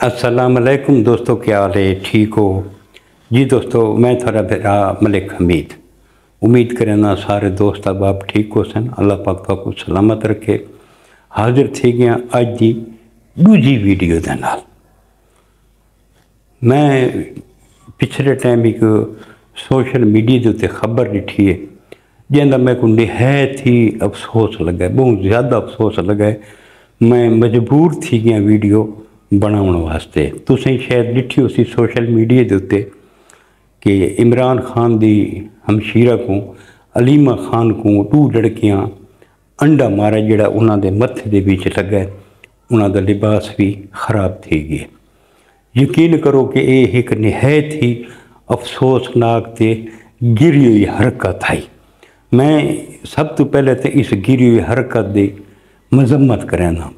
अस्सलाम वालेकुम दोस्तों, क्या हाल है? ठीक हो जी दोस्तों? मैं थोड़ा बेरा मलिक हमीद उम्मीद करना सारे दोस्त अहबाब ठीक हो सन। अल्लाह पाक को सलामत रखे। हाजिर थी गया अज की दूजी वीडियो के नाल। मैं पिछले टाइम एक सोशल मीडिया के उत्ते खबर लिखी है जिंदा मेरे को निहायत ही अफसोस लगा, बहुत ज़्यादा अफसोस लगा। मैं मजबूर थी गया वीडियो बनाने वास्ते। तुसें शायद लिखी उसी सोशल मीडिया के उत्ते कि इमरान खान की हमशीरा को अलीमा खान को 2 लड़कियां अंडा मारा जोड़ा उन्होंने मत्थे के बीच लगा, उन्होंने लिबास भी खराब थी गए। यकीन करो कि यह एक निहायत ही अफसोसनाक ते गिरी हुई हरकत आई। मैं सब तो पहले तो इस गिरी हुई हरकत की मजम्मत करना,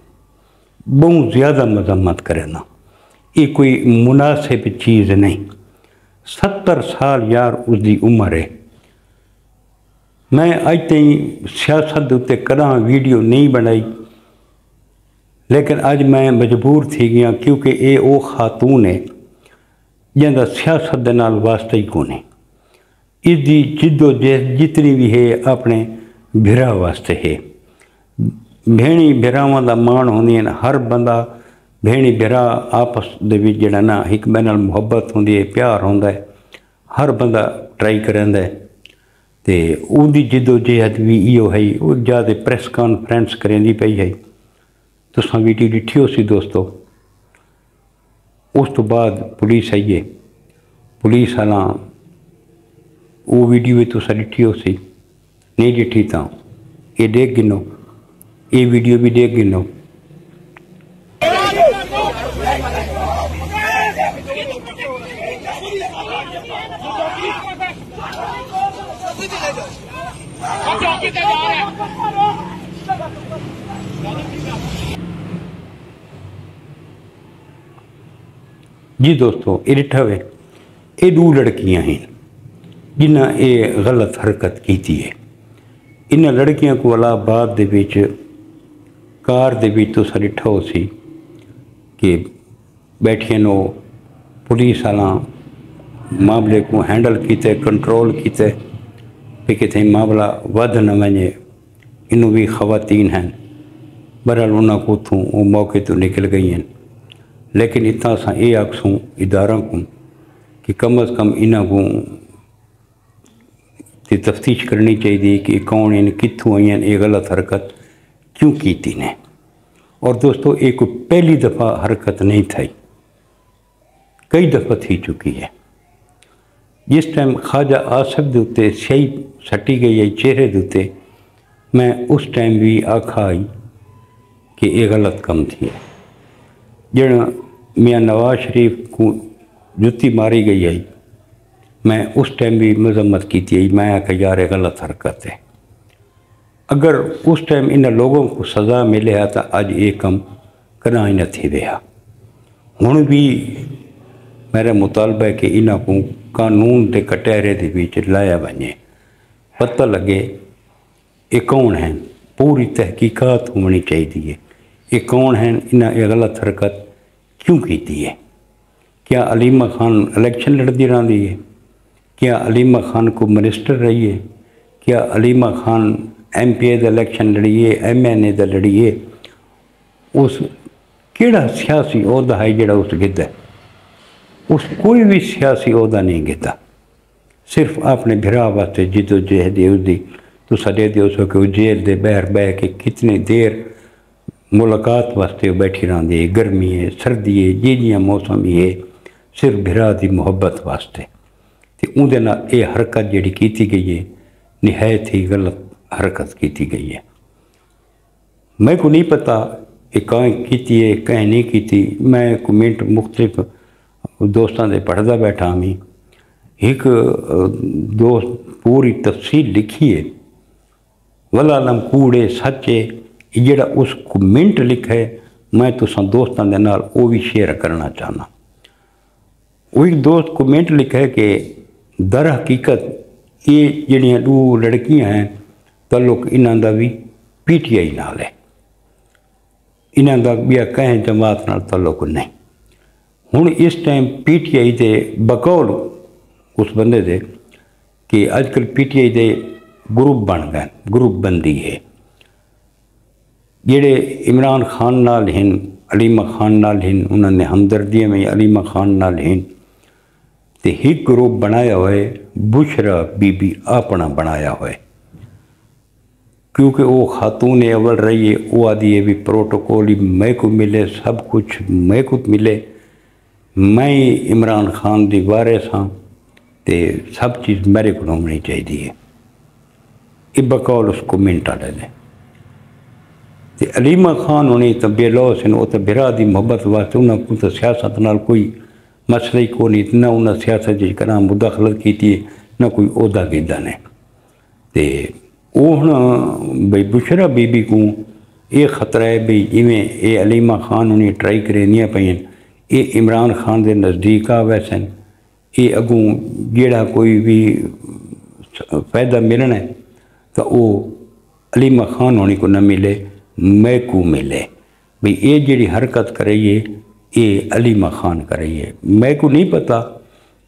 बहुत ज़्यादा मजम्मत करना। ये कोई मुनासिब चीज़ नहीं। 70 साल यार उसकी उम्र है। मैं अज तक सियासत के उत्ते कदा वीडियो नहीं बनाई, लेकिन अज मैं मजबूर थी गया क्योंकि ये वो खातून है जिंदा सियासत के नाल वास्ता ही कोने। इसकी जिद्दोजहद जितनी भी है अपने भिरा वास्ते है। भेणी भिरावां दा मान होंदी है। हर बंदा भेणी भिरा आपस दे विच जिहड़ा ना एक दूजे नाल मुहब्बत होंदी है, प्यार होंदा है। हर बंदा ट्राई करंदा है ते उहदी जिद्दोजहद भी इहो है। वो ज़्यादा प्रेस कॉन्फ्रेंस करेंदी पई है। तुसां वीडियो दिखी हो सी दोस्तों। उस तो बाद पुलिस आई है। पुलिस वाला वो वीडियो भी तुसां दिखी हो सी, नहीं दिखी तो ये देख गिनो, ये वीडियो भी देख गिनो। जी दोस्तों, ये डिठा वे ये 2 लड़कियां हैं जिन्हें ये गलत हरकत की है। इन लड़कियों को इलाहाबाद दे विच कार दे विच तुस डिठा हो सी कि बैठिए नो पुलिस वाला मामले को हैंडल किते, कंट्रोल किते भी कितने मामला वध न वने। इनू भी खवातीन हैं, बहरहाल उन्होंने को उतों वो मौके तो निकल गई हैं। लेकिन इतना असा ये आखसूँ इदारा को कि कम अज़ कम इन्हों को तफ्तीश करनी चाहिए कि कौन इन कितों आई ये गलत हरकत क्यों की ने। और दोस्तों, ये कोई पहली दफ़ा हरकत नहीं थी, कई दफ़ा थी चुकी है। जिस टाइम ख्वाजा आसिफ के उत्ते स्याही सटी गई है चेहरे के उत्ते, मैं उस टाइम भी आखा आई कि ये गलत कम थी है। जड़ा मियाँ नवाज शरीफ को जुत्ती मारी गई है, मैं उस टाइम भी मजम्मत की थी। मैं आखा यार गलत हरकत है। अगर उस टाइम इन लोगों को सज़ा मिले तो अज ये कम कदा ही नहीं रहा। हुण भी मेरा मुतालबा है कि इन्हों को कानून के कटहरे के बीच लाया वने, पता लगे ये कौन हैं। पूरी तहकीकात होनी चाहिए है। ये कौन हैं, इन्हें ये गलत हरकत क्यों की है। क्या अलीमा खान इलेक्शन लड़ती रही है? क्या अलीमा खान को मिनिस्टर रही है? क्या अलीमा खान MPA का इलेक्शन लड़ी है, MNA का लड़ी है? उस केड़ा सियासी अहदा है जोड़ा उस गिद्दा? उस कोई भी सियासी अहदा नहीं गिद्दा। सिर्फ अपने भिरा वास्ते जिद्दोजहद उसकी तो सदे दो सो कि जेल के बहर बह के कितनी देर मुलाकात वास्ते बैठी रही है। गर्मी है, सर्दी है, जिहियां मौसम ही है, सिर्फ भिरा की मुहब्बत वास्ते। तो उहदे नाल ये हरकत जिहड़ी की गई है निहायत ही गलत हरकत की गई है। मैं को नहीं पता ये कहीं की है कहीं नहीं की। मैं कमेंट मुख्तलिफ दोस्तों से पढ़ता बैठा हमी। एक दोस्त पूरी तफसील लिखी है, वलालम कूड़े सच्चे जड़ा उस कमेंट लिखा है। मैं तुसां दोस्तों के नाल वो भी शेयर करना चाहना। वो एक दोस्त कमेंट लिखा है कि दर हकीकत ये जड़ियाँ 2 लड़कियां हैं ताल्लुक इन्हां दा भी PTI नाल है। इन्हां दा ॿिया कंहिं जमात नाल ताल्लुक़ नहीं। हुण इस टाइम PTI दे बकौल उस बंदे दे कि अजकल PTI दे ग्रुप बन गए, ग्रुप बंदी है जेड़े इमरान खान नाल हिन, अलीमा खान नाल हिन, उन्होंने हमदर्दी में अलीमा खान नाल हिन ते एक ग्रुप बनाया हुए बुशरा बीबी अपना बनाया हुए, क्योंकि वो खातून अव्वल रही है। वो आदि है भी प्रोटोकॉल ही मैं को मिले, सब कुछ मैं को मिले, मैं इमरान खान की वारिस हाँ ते सब चीज़ मेरे को होनी चाहिए। ये बकौल उसको मिनटा ले लें। अलीमा खान होनी तो बेलौस हैं, वो तो बिरा दी मोहब्बत वास्ते उन्होंने तो सियासत नाल कोई मसला ही को नहीं, ना उन्हें सियासत जी करा मुदाखलत की, ना कोई ओहदा कीता ने। ते वो हुण बई बुशरा बीबी को ये खतरा है बई इवें ये अलीमा खान होनी ट्राई करेंदियां पईन, ये इमरान खान के नज़दीक आ वैसन, ये अगों जेड़ा कोई भी फायदा मिलना है तो वो अलीमा खान होनी को न मिले, मैं को मिले। भाई ये जी हरकत करिए ये अलीमा खान करिए, मैं को नहीं पता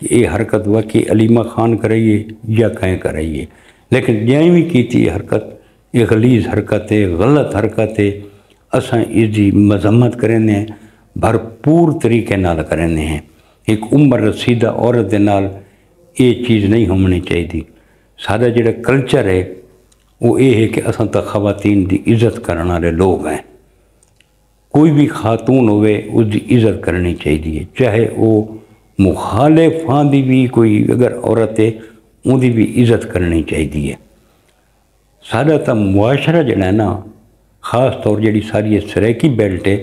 कि ये हरकत वाकई अलीमा खान करिए या कहीं करिए, लेकिन जैं भी की हरकत ये गलीज़ हरकत है, गलत हरकत है। असां इसकी मजम्मत करेंगे, भरपूर तरीके नाल करेंगे हैं। एक उम्र रसीदा औरत के नाल ये चीज़ नहीं होनी चाहिए। सारा जो कल्चर है वो ये है कि असां तो खवातीन की इज़्ज़त करने वाले लोग हैं। कोई भी खातून होवे उसकी इज़्ज़त करनी चाहिए, चाहे वो मुखालिफां दी भी कोई अगर औरत है उनकी भी इज़्ज़त करनी चाहिए। सारा तो मुआशरा जड़ा है ना, ख़ास तौर जी सारी सराइकी बेल्ट है,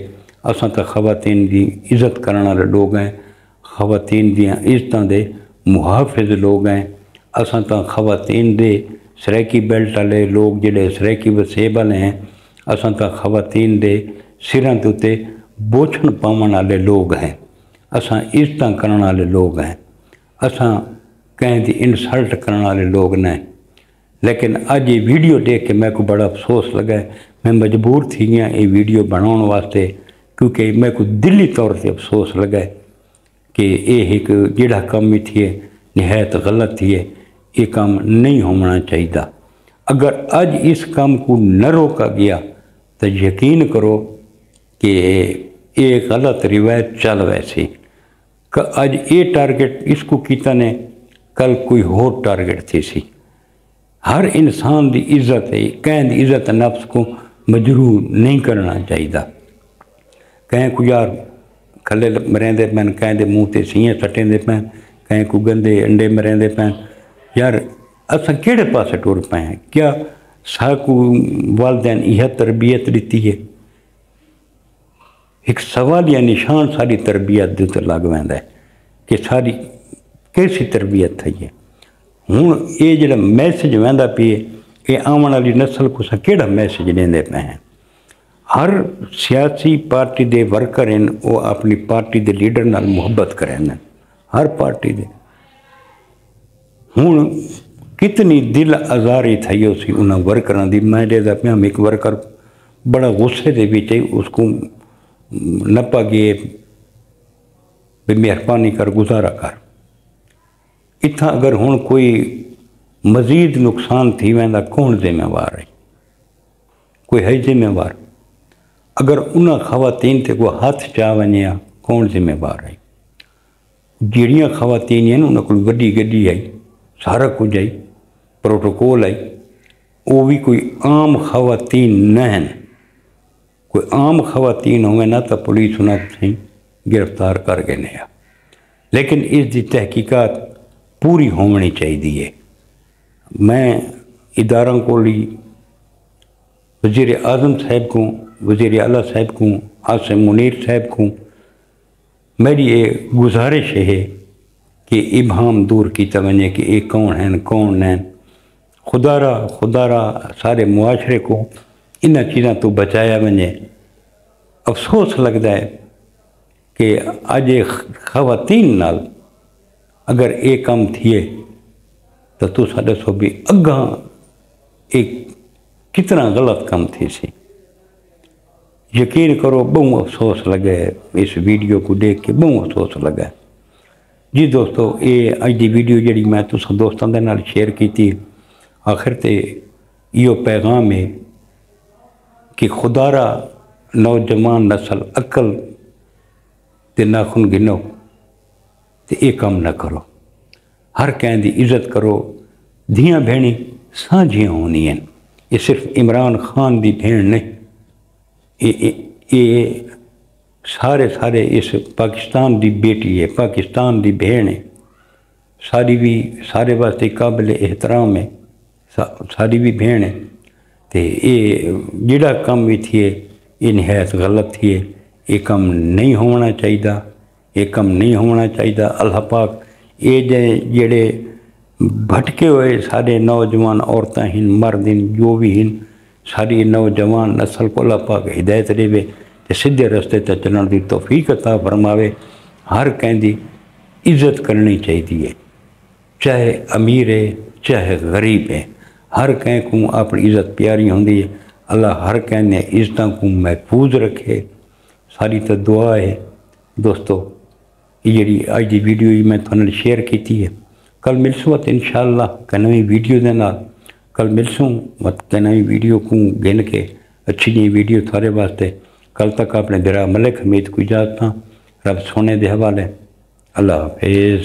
असां तो खवातीन की इज़्ज़त करने वाले लोग हैं, खवातीन दियां इज़्ज़तां दे मुहाफिज लोग हैं। असां तो खवातीन दे सराइकी बेल्ट वाले लोग जेडे सराइकी वसेब वाले हैं, असां तो खवातीन दे सिरां के उत्ते बोझण पावन वाले लोग हैं, असां इज़्ज़तां करने वाले लोग हैं, असां कहीं की इंसल्ट करने वाले लोग नहीं। लेकिन अज ये वीडियो देख के मैं को बड़ा अफसोस लगा, मैं मजबूर थी गया ये वीडियो बनाने वास्ते, क्योंकि मैं को दिली तौर पर अफसोस लगा कि ये एक जिहड़ा काम ही थी निहायत गलत थी, ये काम नहीं होना चाहिए। अगर अज इस काम को न रोका गया तो यकीन करो कि ये गलत रिवायत चल वैसी अज ये टारगेट इसको किया ने, कल कोई होर टारगेट थी सी। हर इंसान की इज़्ज़त है, कहीं की इज़्ज़त नफ्स को मजरूर नहीं करना चाहिए। कहीं को यार खले मरेंदे पैन, कहीं के मूँह से सीएं सटेंदे पैन, कहीं को गंदे अंडे मरेंदे पैन। यार असां केड़े पासे टुर पे हैं? क्या साकू वालदैन यह तरबियत दी है? एक सवाल या निशान सारी तरबियत के उत्ते लग पैंदा है कि सारी कैसी तरबियत थी है। हुण ये जिहड़ा मैसेज वहिंदा पिए, ये आने वाली नस्ल को असां केड़ा मैसेज देंदे पे हैं? हर सियासी पार्टी के वर्कर हैं वो अपनी पार्टी के लीडर नाल मुहब्बत करें, हर पार्टी दे। हुण कितनी दिल आज़ारी थी उसी उन्होंने वर्करां दी। मैं देखदा पिया एक वर्कर बड़ा गुस्से दे विच उसको नपा गए भी मेहरबानी कर गुजारा कर। इतना अगर हुण कोई मज़ीद नुकसान थी वेंदा कौन जिम्मेवार है? कोई है जिम्मेवार? अगर उन्हां खवातीन ते कोई हथ चा वने कौन जिम्मेवार है? जिहड़ियां खवातीन हैं उन्हां कोल वड्डी गड्डी आई, सारा कुछ आई, प्रोटोकॉल आई, वो भी कोई आम खवातीन न हैं। कोई आम खवातीन होवे ना तो पुलिस उन्हें गिरफ्तार कर गए ने, लेकिन इसकी तहकीकात पूरी होनी चाहिए। मैं इदारों को वज़ीर आज़म साहब को, वज़ीर आला साहब को, आसिम मुनीर साहब को मेरी ये गुजारिश है कि इबहम दूर किया वने कि ये कौन हैं कौन हैं। खुदारा सारे मुआशरे को इन चीज़ों तो बचाया वने। अफसोस लगता है कि अज खवातीन नाल अगर ये काम थिए तो तुसां दसो भी अगां एक कितना गलत काम थी सी। یقین کرو بہت افسوس لگا ہے اس ویڈیو کو دیکھ کے، بہت افسوس لگا ہے جی دوستو۔ یہ اج دی ویڈیو جڑی میں تساں دوستاں دے نال شیئر کیتی، آخر تے یہ پیغام ہے کہ خدا را نوجوان نسل عقل تے ناخن گنو تے یہ کام نہ کرو، ہر کہیں دی عزت کرو، دھیاں بھینی سانجھیاں ہونی ہیں۔ یہ صرف عمران خان دی بھین نہیں، یہ سارے اس پاکستان دی بیٹی ہے، پاکستان دی بہن ہے، سارے واسطے قابل احترام ہے، ساری بھی بہن ہے۔ تو یہ جڑا کام بھی تھی یہ نہایت غلط تھی، یہ کام نہیں ہونا چاہیے، یہ کام نہیں ہونا چاہیے۔ اللہ پاک یہ جڑے بھٹکے ہوئے سارے نوجوان عورتیں ہیں، مرد ہیں، جو بھی ہیں، ساری نوجوان نسل کو اللہ پاک ہدایت دے تے سیدھے رستے تے چلن دی توفیق عطا فرماوے۔ ہر کہیں دی عزت کرنی چاہیے، چاہے امیر ہے چاہے غریب ہے، ہر کہیں کو اپنی عزت پیاری ہوندی ہے۔ اللہ ہر کہیں نے عزتوں کو محفوظ رکھے، ساری تو دعا ہے دوستو۔ یہ جڑی اج دی ویڈیو میں تھوڑا شیئر کیتی ہے، کل ملسوں انشاءاللہ کہ نئی ویڈیو دے نال، کل ملسوں کہ نئی ویڈیو کو گن کے اچھی جی ویڈیو تھوڑے واسطے۔ کل تک اپنے درا ملک حمید کو اجازت ہاں، رب سونے دے حوالے، اللہ حافظ۔